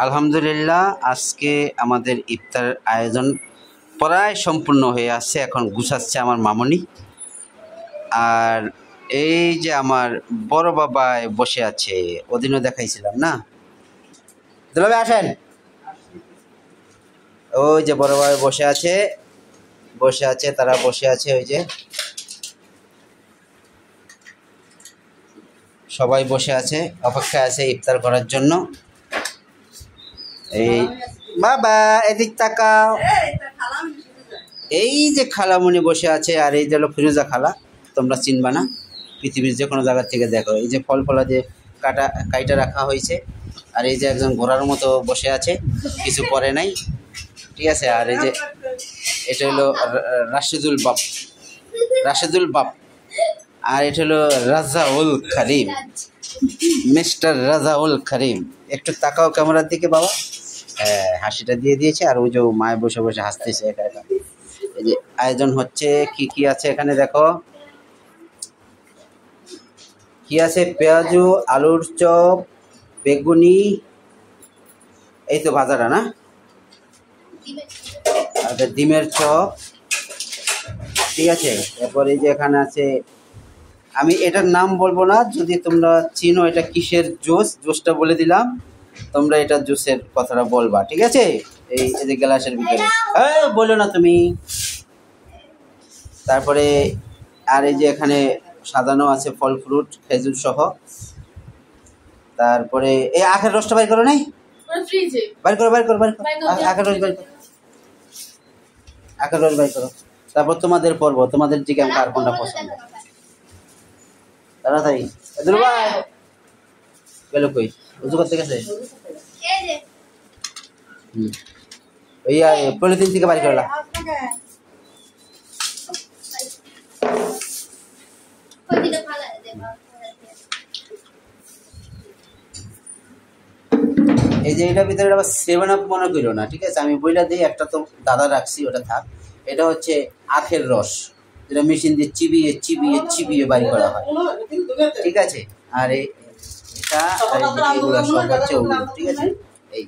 আলহামদুলিল্লাহ, আজকে আমাদের ইফতার আয়োজন প্রায় সম্পূর্ণ হয়ে আসছে। এখন গুছাচ্ছে আমার মামনি। আর এই যে আমার বড় বাবা বসে আছে, ওদিনও দেখাইছিলাম না? দুলাভাই আসেন। ওই যে বড় বাবা বসে আছে, তারা বসে আছে। ওই যে সবাই বসে আছে, অপেক্ষায় আছে ইফতার করার জন্য। এই বাবা এদিক তাকাও। এই যে খালামণি বসে আছে, আর এই যে হলো ফিরোজা খালা। তোমরা চিনবা না, পৃথিবীর যে কোনো জায়গা থেকে দেখো। এই যে ফল ফলা যে কাইটা রাখা হয়েছে। আর এই যে একজন ঘোড়ার মতো বসে আছে, কিছু পরে নাই, ঠিক আছে। আর এই যে এটা হলো রাশেদুল বাপ। আর এটা হলো রাজাউল করিম, মিস্টার রাজাউল করিম। একটু তাকাও ক্যামেরার দিকে বাবা। হ্যাঁ, হাসিটা দিয়ে দিয়েছে। আর ওই যে মায়ে বসে বসে হাসতেছে একা একা। এই যে আয়োজন হচ্ছে, কি আছে এখানে দেখো। কি আছে? পেঁয়াজু, আলুর চপ, বেগুনি, এই তো ভাজাটা না, আর ডিমের চপ, ঠিক আছে। এরপর এই যে এখানে আছে, আমি এটার নাম বলবো না, যদি তোমরা চিনো এটা কিসের জুসটা বলে দিলাম, তোমরা এটা জুসের কথাটা বলবা, ঠিক আছে। এই যে গ্লাসের ভিতরে বলো না তুমি। তারপরে আর এই যে এখানে সাজানো আছে ফল ফ্রুট, খেজুর সহ। তারপরে এই আখের রসটা বাইর করো নাই, বাইর করো আখের রস বাইর করো, আখের রস বাইর করো। তারপর তোমাদের পর্ব, তোমাদের দিকে কার কোনটা পছন্দ, তাড়াতাড়ি। দুলভাই গেল কই? উজু করতে গেছে। ওই পলিথিন থেকে বাইর করলা। এই যে এটার ভিতরে আবার 7 আপ মনে করিও না, ঠিক আছে। আমি বইলা দিই, একটা তো দাদা রাখছি, ওটা থাক। এটা হচ্ছে আখের রস, যেটা মেশিন দিয়ে চিবিয়ে বাইর করা হয়, ঠিক আছে। আর এটা এগুলো সব হচ্ছে ওগুলো, ঠিক আছে। এই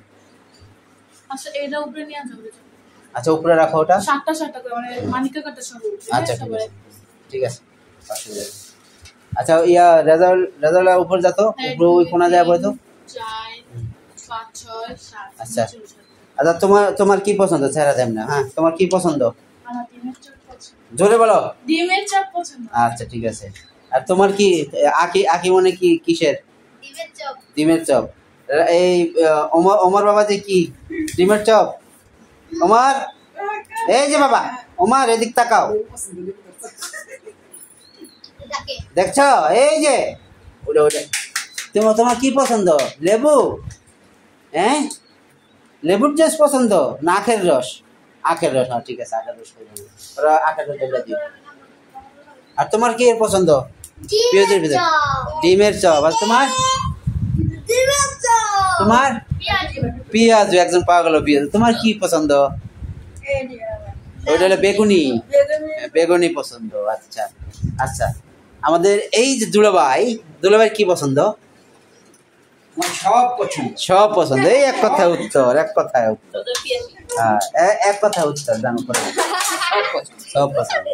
আচ্ছা, উপরে রাখো ওটা। আচ্ছা ঠিক আছে। আচ্ছা, রেজাউল উপর যাতো, উপরে ওই কোনা যায় বলতো। আচ্ছা আচ্ছা, তোমার কি পছন্দ? ছেড়া দেন না। হ্যাঁ, তোমার কি পছন্দ? জোরে বলো। ডিমের চপ পছন্দ। আচ্ছা ঠিক আছে। আর তোমার কি আকি মনে কি কিসের? ডিমের চপ। এই ওমর বাবা যে কি ডিমের চপ? ওমর, এই যে বাবা ওমর, এদিক তাকাও। দেখছো? এই যে ওটা তোমার কি পছন্দ? লেবু? হ্যাঁ, লেবুর জুস পছন্দ না আখের রস? আখের রস, হ্যাঁ ঠিক আছে, আখের রস ওরা আখের রস দিও। আর তোমার কি এর পছন্দ? পেঁয়াজের ভিতরে ডিমের চপ। আর তোমার পেঁয়াজ, একজন পাওয়া গেল পেঁয়াজ। তোমার কি পছন্দ? ওইটা হলো বেগুনি পছন্দ। আচ্ছা আচ্ছা, আমাদের এই যে দুলাভাই কি পছন্দ? সব পছন্দ। এই এক কথায় উত্তর, হ্যাঁ, এক কথায় উত্তর জানো করে, সব পছন্দ।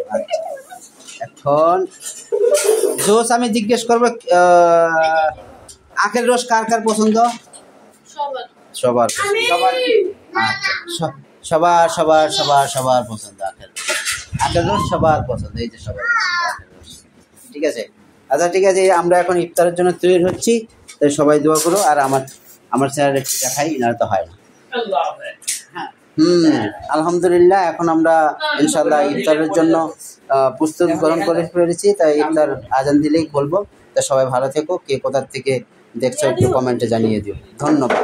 এখন জোস আমি জিজ্ঞেস করবো, আখের রস কার কার পছন্দ? সবার পছন্দ আখের রস, সবার পছন্দ। এই যে সবার আখের রস, ঠিক আছে। আচ্ছা ঠিক আছে, আমরা এখন ইফতারের জন্য তৈরি হচ্ছি, তাই সবাই দোয়া করো। আর আমার চ্যানেল একটু দেখাই, ইনারা তো হয় না। আলহামদুলিল্লাহ, এখন আমরা ইনশাল্লাহ ইফতারের জন্য প্রস্তুতি গ্রহণ করে ফেলেছি। তাই ইফতার আজান দিলেই বলবো। তা সবাই ভালো থেকো। কে কোথার থেকে দেখছো একটু কমেন্টে জানিয়ে দিও। ধন্যবাদ।